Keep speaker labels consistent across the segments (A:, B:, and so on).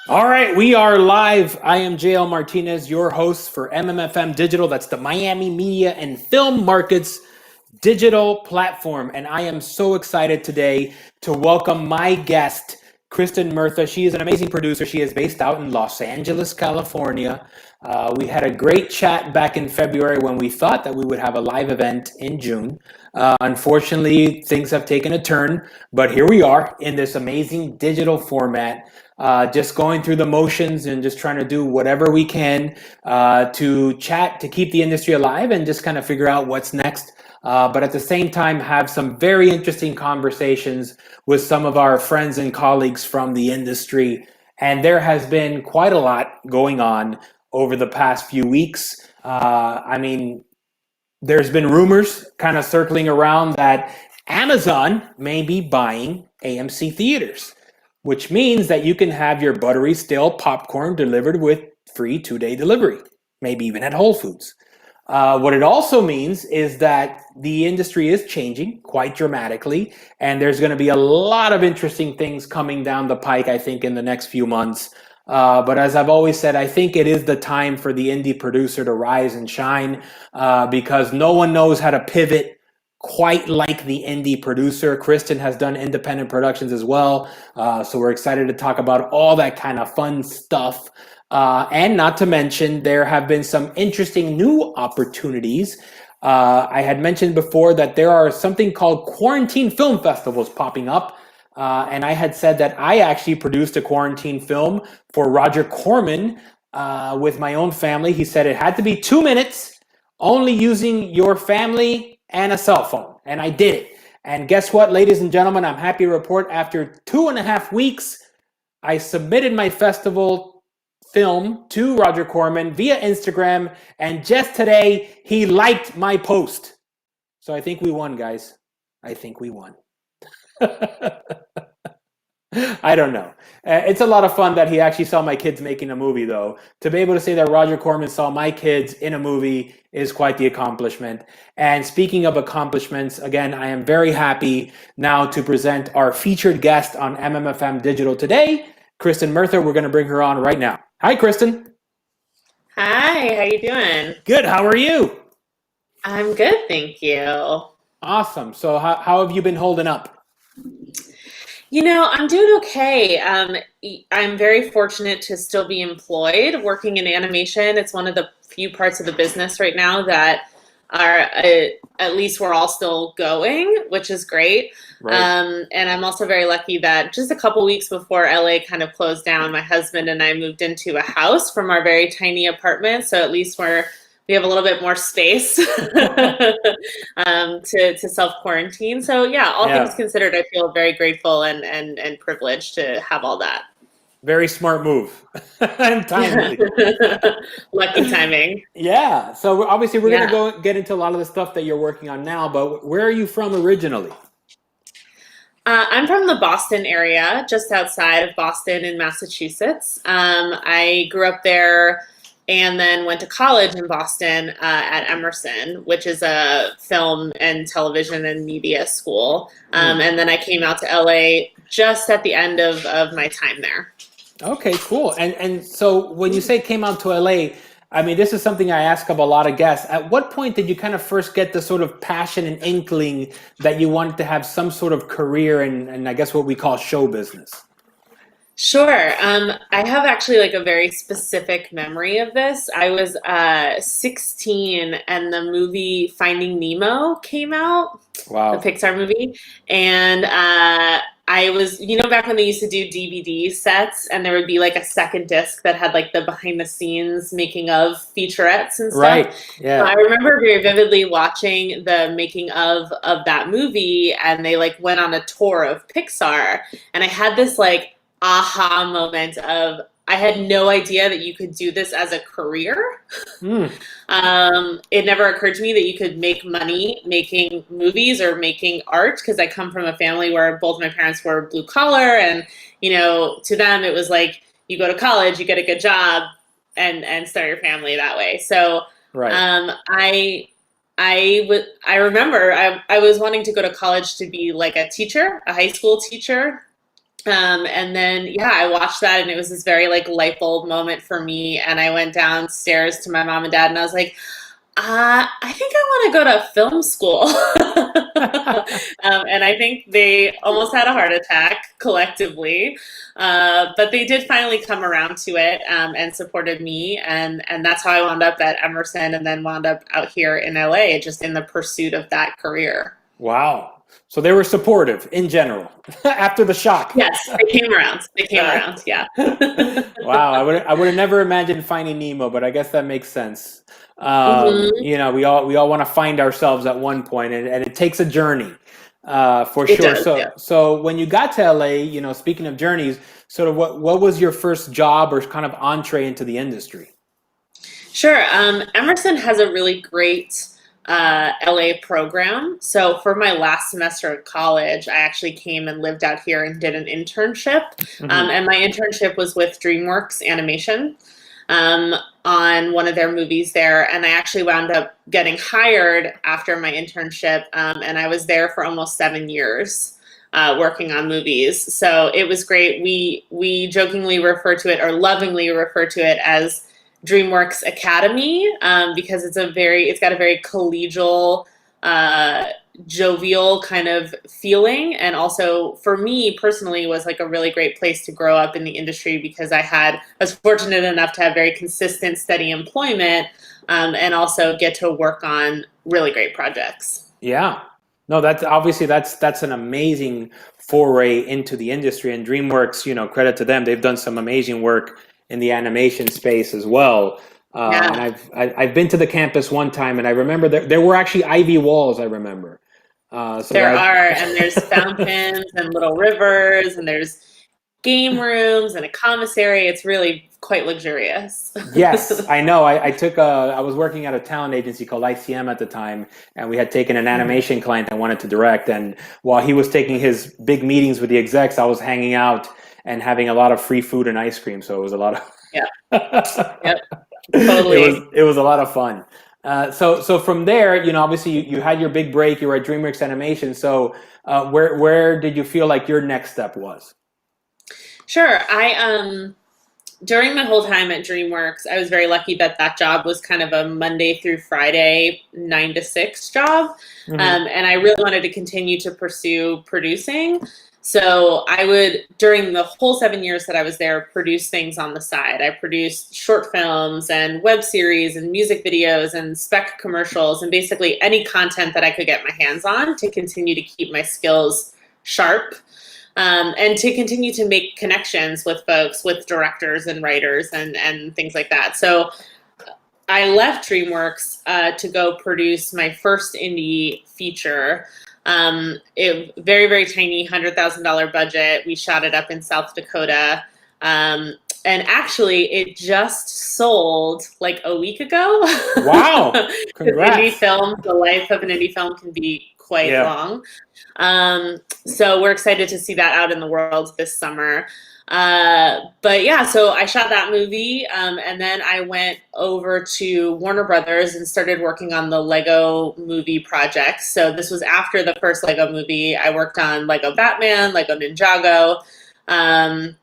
A: All right, we are live. I am JL Martinez, your host for MMFM Digital. That's the Miami Media and Film Markets digital platform. And I am so excited today to welcome my guest, Kristen Murtha. She is an amazing producer. She is based out in Los Angeles, California. We had a great chat back in February when we thought that we would have a live event in June. Unfortunately, things have taken a turn, but here we are in this amazing digital format. Just going through the motions and just trying to do whatever we can to chat, to keep the industry alive and just kind of figure out what's next. But at the same time, have some very interesting conversations with some of our friends and colleagues from the industry. And there has been quite a lot going on over the past few weeks. There's been rumors kind of circling around that Amazon may be buying AMC theaters, which means that you can have your buttery stale popcorn delivered with free 2-day delivery, maybe even at Whole Foods. What it also means is that the industry is changing quite dramatically, and there's going to be a lot of interesting things coming down the pike, I think, in the next few months. But as I've always said, I think it is the time for the indie producer to rise and shine because no one knows how to pivot quite like the indie producer. Kristen has done independent productions as well. So we're excited to talk about all that kind of fun stuff. And not to mention, there have been some interesting new opportunities. I had mentioned before that there are something called quarantine film festivals popping up. And I had said that I actually produced a quarantine film for Roger Corman with my own family. He said it had to be 2 minutes, only using your family and a cell phone. And I did it. And guess what, ladies and gentlemen? I'm happy to report after 2.5 weeks, I submitted my festival film to Roger Corman via Instagram. And just today, he liked my post. So I think we won, guys. I think we won. I don't know. It's a lot of fun that he actually saw my kids making a movie, though. To be able to say that Roger Corman saw my kids in a movie is quite the accomplishment. And speaking of accomplishments, again, I am very happy now to present our featured guest on MMFM Digital today, Kristen Murtha. We're going to bring her on right now. Hi, Kristen.
B: Hi, how you doing?
A: Good. How are you?
B: I'm good, thank you.
A: Awesome. So how have you been holding up?
B: I'm doing okay. I'm very fortunate to still be employed working in animation. It's one of the few parts of the business right now that are, at least we're all still going, which is great.
A: Right.
B: And I'm also very lucky that just a couple weeks before LA kind of closed down, my husband and I moved into a house from our very tiny apartment. So at least we have a little bit more space to self-quarantine. So yeah, all things considered, I feel very grateful and privileged to have all that.
A: Very smart move. And timely.
B: Lucky timing.
A: Yeah. So obviously we're going to go get into a lot of the stuff that you're working on now, but where are you from originally?
B: I'm from the Boston area, just outside of Boston in Massachusetts. I grew up there and then went to college in Boston at Emerson, which is a film and television and media school. And then I came out to LA just at the end of my time there.
A: Okay, cool. And so when you say came out to LA, I mean, this is something I ask of a lot of guests. At what point did you kind of first get the sort of passion and inkling that you wanted to have some sort of career in I guess what we call show business?
B: Sure. I have actually like a very specific memory of this. I was 16 and the movie Finding Nemo came out.
A: Wow.
B: The Pixar movie. And I was, back when they used to do DVD sets and there would be like a second disc that had like the behind the scenes making of featurettes and stuff.
A: Right. Yeah.
B: So I remember very vividly watching the making of that movie, and they like went on a tour of Pixar, and I had this like aha moment of I had no idea that you could do this as a career. It never occurred to me that you could make money making movies or making art, because I come from a family where both my parents were blue collar, and to them it was like you go to college, you get a good job, and start your family that way. So
A: Right.
B: I remember I was wanting to go to college to be like a teacher, a high school teacher. And then, yeah, I watched that and it was this very like light bulb moment for me. And I went downstairs to my mom and dad and I was like, I think I want to go to film school. And I think they almost had a heart attack collectively. But they did finally come around to it and supported me. And that's how I wound up at Emerson and then wound up out here in LA, just in the pursuit of that career.
A: Wow. So they were supportive in general after the shock.
B: Yes, they came around. They came around, yeah.
A: Wow, I would have never imagined finding Nemo, but I guess that makes sense.
B: Hmm.
A: We all want to find ourselves at one point, and it takes a journey, for
B: It
A: sure.
B: does,
A: So
B: yeah.
A: so when you got to LA, speaking of journeys, sort of what was your first job or kind of entree into the industry?
B: Sure. Emerson has a really great LA program. So for my last semester of college, I actually came and lived out here and did an internship.
A: Hmm.
B: And my internship was with DreamWorks Animation um, on one of their movies there. And I actually wound up getting hired after my internship. And I was there for almost 7 years. Working on movies, so it was great. We jokingly refer to it or lovingly refer to it as DreamWorks Academy because it's got a very collegial, uh, jovial kind of feeling, and also for me personally was like a really great place to grow up in the industry because I was fortunate enough to have very consistent, steady employment, and also get to work on really great projects.
A: Yeah. No, that's an amazing foray into the industry, and DreamWorks, credit to them. They've done some amazing work in the animation space as well. And
B: Yeah,
A: I've been to the campus one time, and I remember there were actually ivy walls. I remember. So
B: there
A: that
B: are, and there's fountains and little rivers, and there's game rooms and a commissary. It's really quite luxurious.
A: Yes, I know. I was working at a talent agency called ICM at the time, and we had taken an animation client I wanted to direct. And while he was taking his big meetings with the execs, I was hanging out and having a lot of free food and ice cream. So it was a lot of
B: Yeah, yep,
A: it
B: totally.
A: was a lot of fun. So from there, obviously you had your big break. You were at DreamWorks Animation. So where did you feel like your next step was?
B: Sure. I during my whole time at DreamWorks, I was very lucky that that job was kind of a Monday through Friday 9 to 6 job,
A: Hmm.
B: and I really wanted to continue to pursue producing. So I would, during the whole 7 years that I was there, produce things on the side. I produced short films and web series and music videos and spec commercials and basically any content that I could get my hands on to continue to keep my skills sharp, and to continue to make connections with folks, with directors and writers and things like that. So I left DreamWorks to go produce my first indie feature. It very very tiny, $100,000 budget. We shot it up in South Dakota. And actually, it just sold like a week ago.
A: Wow!
B: Because indie
A: Congrats!
B: film, the life of an indie film can be quite
A: Yeah.
B: long. So we're excited to see that out in the world this summer. But yeah, so I shot that movie, and then I went over to Warner Brothers and started working on the Lego Movie project. So this was after the first Lego movie. I worked on Lego Batman, Lego Ninjago, um,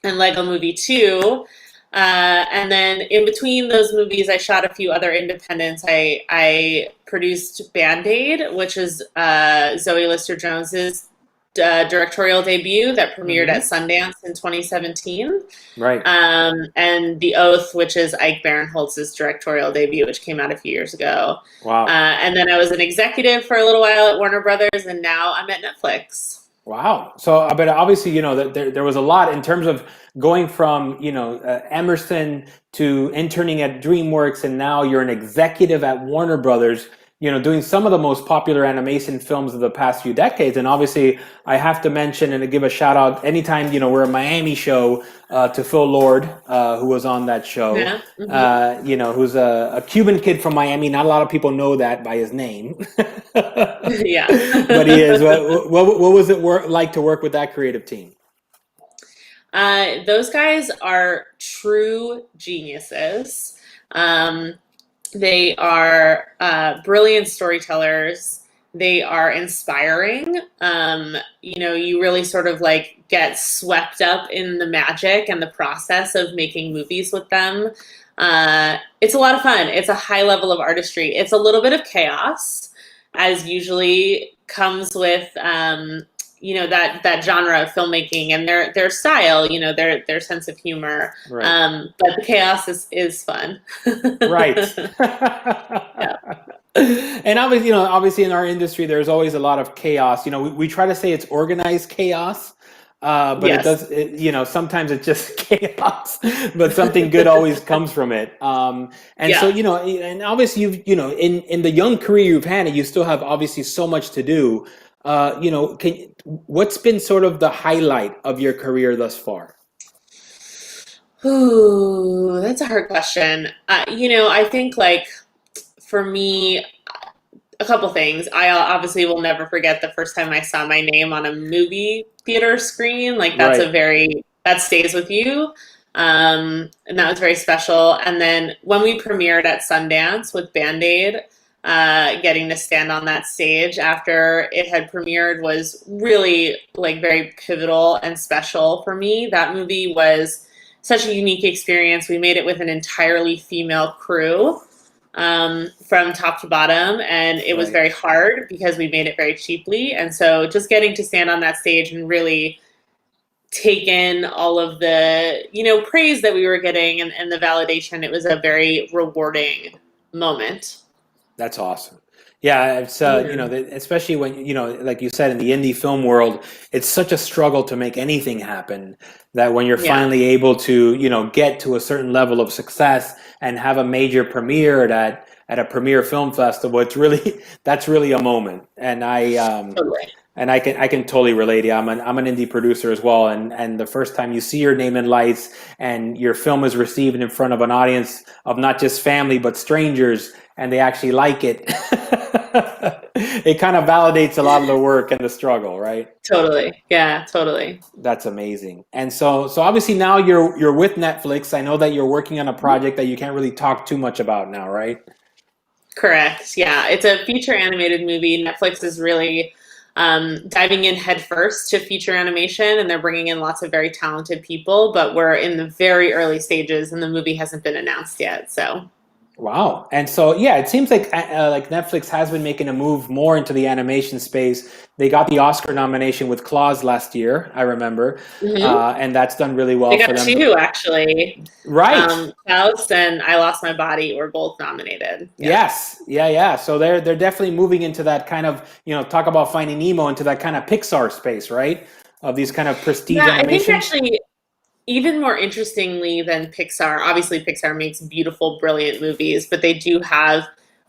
B: and Lego Movie 2. And then in between those movies, I shot a few other independents. I produced Band Aid, which is Zoe Lister Jones's directorial debut that premiered at
A: Hmm.
B: Sundance in 2017.
A: Right.
B: And The Oath, which is Ike Barinholtz's directorial debut, which came out a few years ago.
A: Wow.
B: And then I was an executive for a little while at Warner Brothers, and now I'm at Netflix.
A: Wow. So, but obviously, there was a lot in terms of going from, Emerson to interning at DreamWorks, and now you're an executive at Warner Brothers, doing some of the most popular animation films of the past few decades. And obviously, I have to mention and to give a shout out anytime, we're a Miami show, to Phil Lord, who was on that show,
B: Yeah. Hmm.
A: who's a Cuban kid from Miami. Not a lot of people know that by his name.
B: Yeah.
A: But he is. What was it like to work with that creative team?
B: Those guys are true geniuses. Um, they are brilliant storytellers. They are inspiring. You really sort of like get swept up in the magic and the process of making movies with them. It's a lot of fun. It's a high level of artistry. It's a little bit of chaos, as usually comes with that genre of filmmaking and their style, their sense of humor.
A: Right.
B: But the chaos is fun.
A: Right.
B: Yeah.
A: And obviously in our industry, there's always a lot of chaos. We try to say it's organized chaos, but
B: Yes.
A: sometimes it's just chaos, but something good always comes from it. And so,
B: Yeah.
A: and obviously in the young career you've had, you still have obviously so much to do. What's been sort of the highlight of your career thus far?
B: Ooh, that's a hard question. I think like for me, a couple things. I obviously will never forget the first time I saw my name on a movie theater screen. Like
A: Right.
B: that stays with you. And that was very special. And then when we premiered at Sundance with Band-Aid, getting to stand on that stage after it had premiered was really like very pivotal and special for me. That movie was such a unique experience. We made it with an entirely female crew, from top to bottom, and it was
A: Right.
B: very hard because we made it very cheaply. And so just getting to stand on that stage and really take in all of the praise that we were getting, and the validation, it was a very rewarding moment.
A: That's awesome. Yeah, it's
B: Yeah.
A: especially when like you said, in the indie film world, it's such a struggle to make anything happen that when you're
B: Yeah,
A: finally able to get to a certain level of success and have a major premiere at a premiere film festival, it's really that's really a moment.
B: totally.
A: And I can totally relate. Yeah, I'm an indie producer as well, and the first time you see your name in lights and your film is received in front of an audience of not just family but strangers, and they actually like it, it kind of validates a lot of the work and the struggle, right?
B: Totally. Yeah, totally.
A: That's amazing. And so obviously now you're with Netflix. I know that you're working on a project that you can't really talk too much about now, right?
B: Correct. Yeah, it's a feature animated movie. Netflix is really diving in headfirst to feature animation, and they're bringing in lots of very talented people. But we're in the very early stages, and the movie hasn't been announced yet. So,
A: Wow. And so, yeah, it seems like Netflix has been making a move more into the animation space. They got the Oscar nomination with Claws last year, I remember,
B: hmm
A: and that's done really well
B: they
A: for
B: got
A: them.
B: two actually.
A: Right.
B: Klaus and I Lost My Body were both nominated. Yeah.
A: Yes. Yeah. Yeah. So they're definitely moving into that kind of talk about Finding Nemo, into that kind of Pixar space, right? Of these kind of prestige
B: Yeah, I think
A: animation.
B: actually, even more interestingly than Pixar, obviously Pixar makes beautiful, brilliant movies, but they do have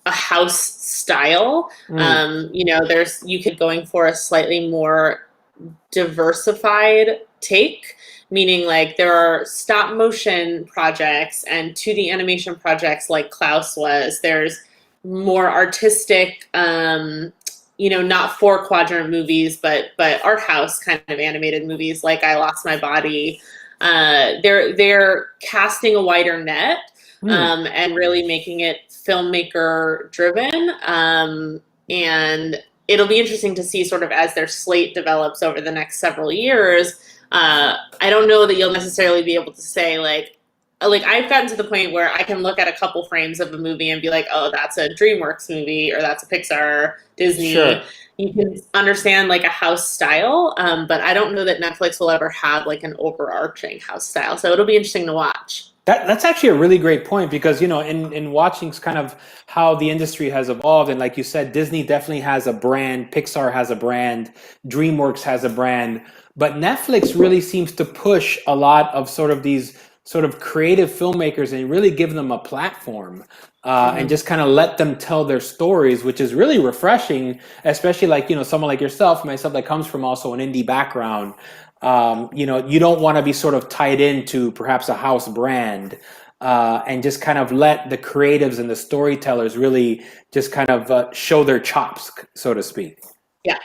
B: a house style.
A: Mm,
B: There's you could going for a slightly more diversified take, meaning like there are stop motion projects and 2D animation projects like Klaus was. There's more artistic, not four quadrant movies, but art house kind of animated movies like I Lost My Body. They're casting a wider net,
A: mm.
B: and really making it filmmaker driven. And it'll be interesting to see sort of as their slate develops over the next several years. I don't know that you'll necessarily be able to say like I've gotten to the point where I can look at a couple frames of a movie and be like, oh, that's a DreamWorks movie or that's a Pixar, Disney.
A: Sure.
B: You can understand like a house style, but I don't know that Netflix will ever have like an overarching house style. So it'll be interesting to watch.
A: That's actually a really great point because in watching kind of how the industry has evolved, and like you said, Disney definitely has a brand, Pixar has a brand, DreamWorks has a brand, but Netflix really seems to push a lot of sort of these sort of creative filmmakers and really give them a platform, and
B: Mhm.
A: just kind of let them tell their stories, which is really refreshing, especially like someone like yourself, myself, that comes from also an indie background. You don't want to be sort of tied into perhaps a house brand, and just kind of let the creatives and the storytellers really just kind of show their chops, so to speak.
B: Yeah.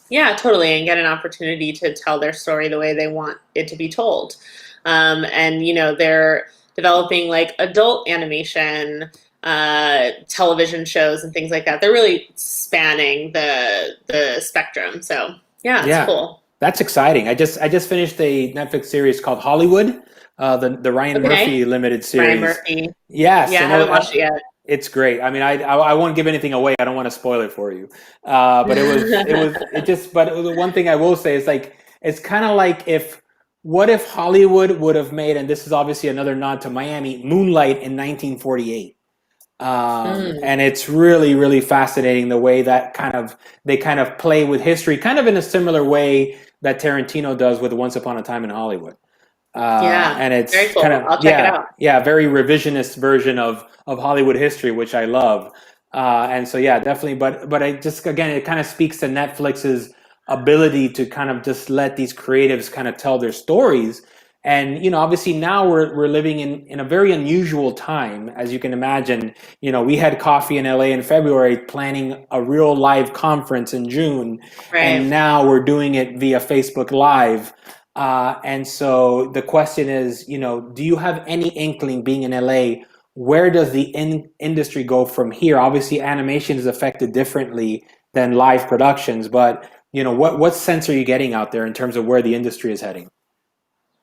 B: Yeah, totally. And get an opportunity to tell their story the way they want it to be told. And they're developing like adult animation, television shows and things like that. They're really spanning the spectrum. So yeah, it's
A: Yeah,
B: cool.
A: that's exciting. I just finished a Netflix series called Hollywood, the Ryan
B: Okay.
A: Murphy limited
B: Ryan
A: series.
B: Murphy.
A: Yes,
B: Yeah, I
A: and
B: haven't watched it yet.
A: it's great. I mean, I won't give anything away. I don't want to spoil it for you. But the one thing I will say is like it's kind of like what if Hollywood would have made, and this is obviously another nod to Miami, Moonlight in 1948.
B: Mm,
A: And it's really, really fascinating the way that they kind of play with history, kind of in a similar way that Tarantino does with Once Upon a Time in Hollywood.
B: yeah,
A: And
B: very
A: it's kind
B: cool.
A: of
B: I'll check it out.
A: very revisionist version of Hollywood history, which I love. And so yeah, definitely. But I just again, it kind of speaks to Netflix's ability to kind of just let these creatives kind of tell their stories. And obviously now we're living in a very unusual time, as you can imagine. We had coffee in LA in February, planning a real live conference in June, and
B: Right.
A: now we're doing it via Facebook Live. And so the question is, do you have any inkling, being in LA, where does the industry go from here? Obviously, animation is affected differently than live productions, but what sense are you getting out there in terms of where the industry is heading?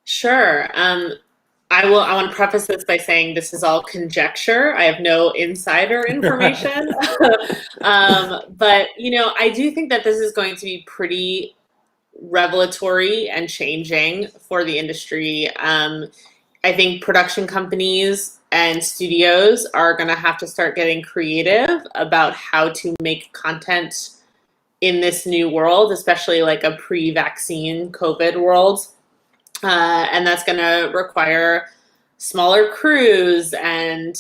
B: Sure. I want to preface this by saying this is all conjecture. I have no insider information. But I do think that this is going to be pretty revelatory and changing for the industry. I think production companies and studios are going to have to start getting creative about how to make content in this new world, especially like a pre-vaccine COVID world. And that's going to require smaller crews and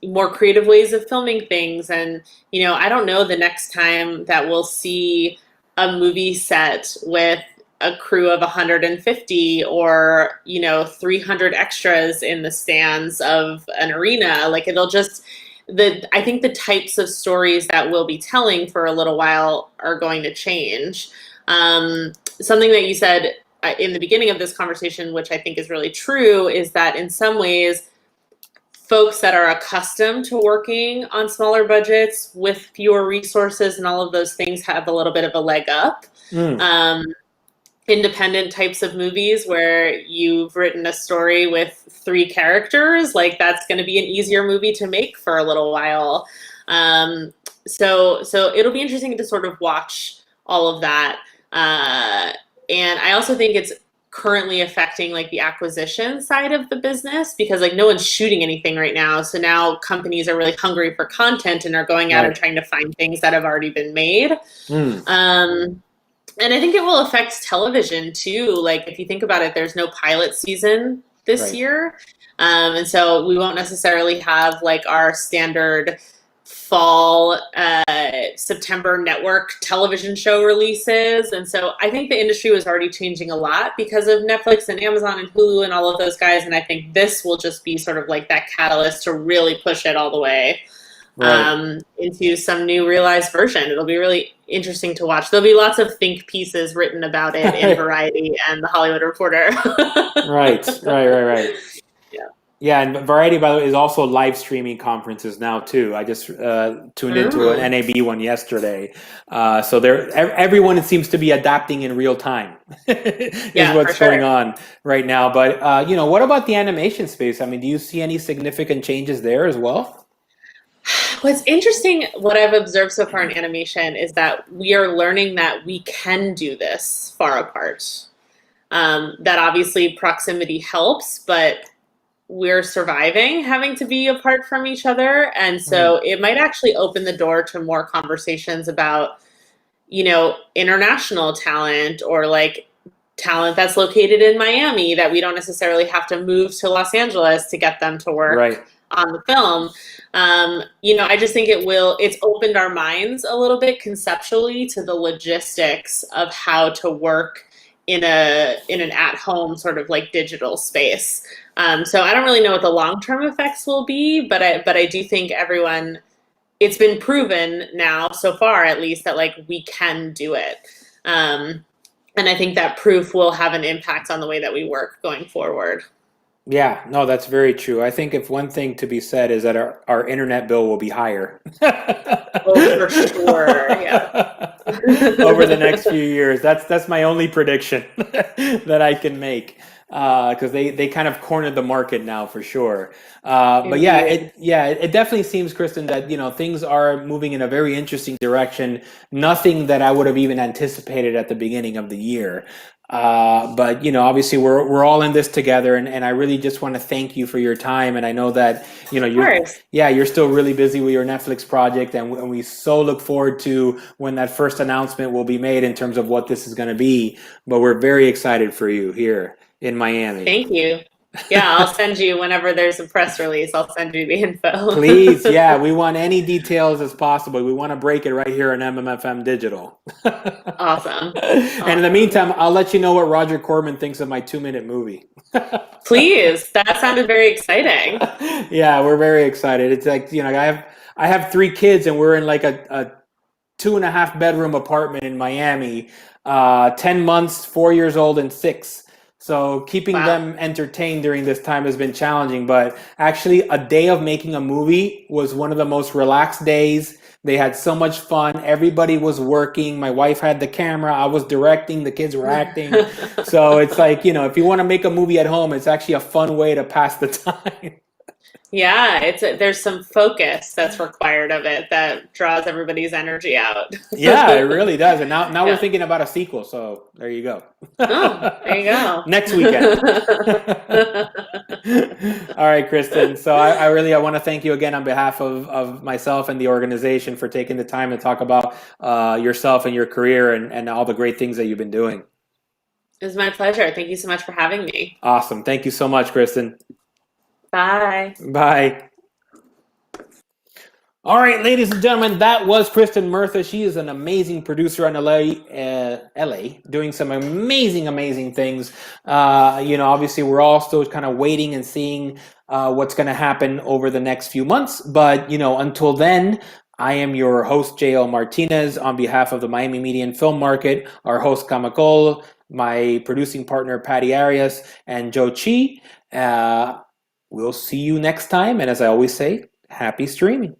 B: more creative ways of filming things. And, I don't know the next time that we'll see a movie set with a crew of 150 or 300 extras in the stands of an arena. Like it'll just I think the types of stories that we'll be telling for a little while are going to change. Something that you said in the beginning of this conversation, which I think is really true, is that in some ways, folks that are accustomed to working on smaller budgets with fewer resources and all of those things have a little bit of a leg up.
A: Mm,
B: Independent types of movies where you've written a story with 3 characters, like that's going to be an easier movie to make for a little while. So it'll be interesting to sort of watch all of that. And I also think it's currently affecting like the acquisition side of the business because like no one's shooting anything right now. So now companies are really hungry for content and are going out and
A: right.
B: trying to find things that have already been made.
A: Mm,
B: And I think it will affect television too. Like if you think about it, there's no pilot season this
A: right.
B: year. And so we won't necessarily have like our standard fall September network television show releases. And so I think the industry was already changing a lot because of Netflix and Amazon and Hulu and all of those guys. And I think this will just be sort of like that catalyst to really push it all the way
A: Right.
B: into some new realized version. It'll be really interesting to watch. There'll be lots of think pieces written about it in Variety and The Hollywood Reporter.
A: Right. Right. Right. Right.
B: Yeah.
A: Yeah, and Variety, by the way, is also live streaming conferences now too. I just tuned into an
B: Mm.
A: NAB one yesterday. So everyone seems to be adapting in real time, is
B: Yeah, for
A: what's going
B: sure.
A: on right now. But what about the animation space? I mean, do you see any significant changes there as well?
B: What's interesting, what I've observed so far in animation is that we are learning that we can do this far apart. That obviously proximity helps, but we're surviving having to be apart from each other. And
A: Mm,
B: so it might actually open the door to more conversations about, international talent or like talent that's located in Miami that we don't necessarily have to move to Los Angeles to get them to work
A: right.
B: on the film. I just think it's opened our minds a little bit conceptually to the logistics of how to work in an at-home sort of like digital space. So I don't really know what the long-term effects will be, but I do think it's been proven now so far at least that like we can do it. And I think that proof will have an impact on the way that we work going forward.
A: Yeah, no, that's very true. I think if one thing to be said is that our internet bill will be higher
B: Oh, for sure. Yeah.
A: over the next few years. That's my only prediction that I can make because they kind of cornered the market now for sure. But yeah,
B: Indeed.
A: it definitely seems, Kristen, that things are moving in a very interesting direction. Nothing that I would have even anticipated at the beginning of the year. But obviously we're all in this together, and I really just want to thank you for your time. And I know that
B: Of
A: you're
B: course.
A: yeah, you're still really busy with your Netflix project, and we so look forward to when that first announcement will be made in terms of what this is going to be. But we're very excited for you here in Miami.
B: Thank you. Yeah, I'll send you whenever there's a press release. I'll send you the info.
A: Please, yeah, we want any details as possible. We want to break it right here on MMFM Digital.
B: Awesome.
A: And in the
B: Awesome.
A: meantime, I'll let you know what Roger Corman thinks of my 2-minute movie.
B: Please. That sounded very exciting.
A: Yeah, we're very excited. It's like, I have 3 kids, and we're in like a 2.5 bedroom apartment in Miami, 10 months, 4 years old, and 6. So keeping
B: Wow.
A: them entertained during this time has been challenging, but actually a day of making a movie was one of the most relaxed days. They had so much fun. Everybody was working. My wife had the camera. I was directing. The kids were acting. So it's like, if you want to make a movie at home, it's actually a fun way to pass the time.
B: Yeah, there's some focus that's required of it that draws everybody's energy out.
A: Yeah, it really does. And now we're
B: Yeah.
A: thinking about a sequel. So there you go.
B: Oh, there you go.
A: Next weekend. All right, Kristen. So I want to thank you again on behalf of myself and the organization for taking the time to talk about yourself and your career and all the great things that you've been doing.
B: It was my pleasure. Thank you so much for having me.
A: Awesome. Thank you so much, Kristen.
B: Bye.
A: Bye. All right, ladies and gentlemen, that was Kristen Murtha. She is an amazing producer in LA, doing some amazing, amazing things. Obviously, we're all still kind of waiting and seeing what's going to happen over the next few months. But, until then, I am your host, J.L. Martinez, on behalf of the Miami Media and Film Market, our host, Kamakol, my producing partner, Patty Arias, and Joe Chi. We'll see you next time. And as I always say, happy streaming.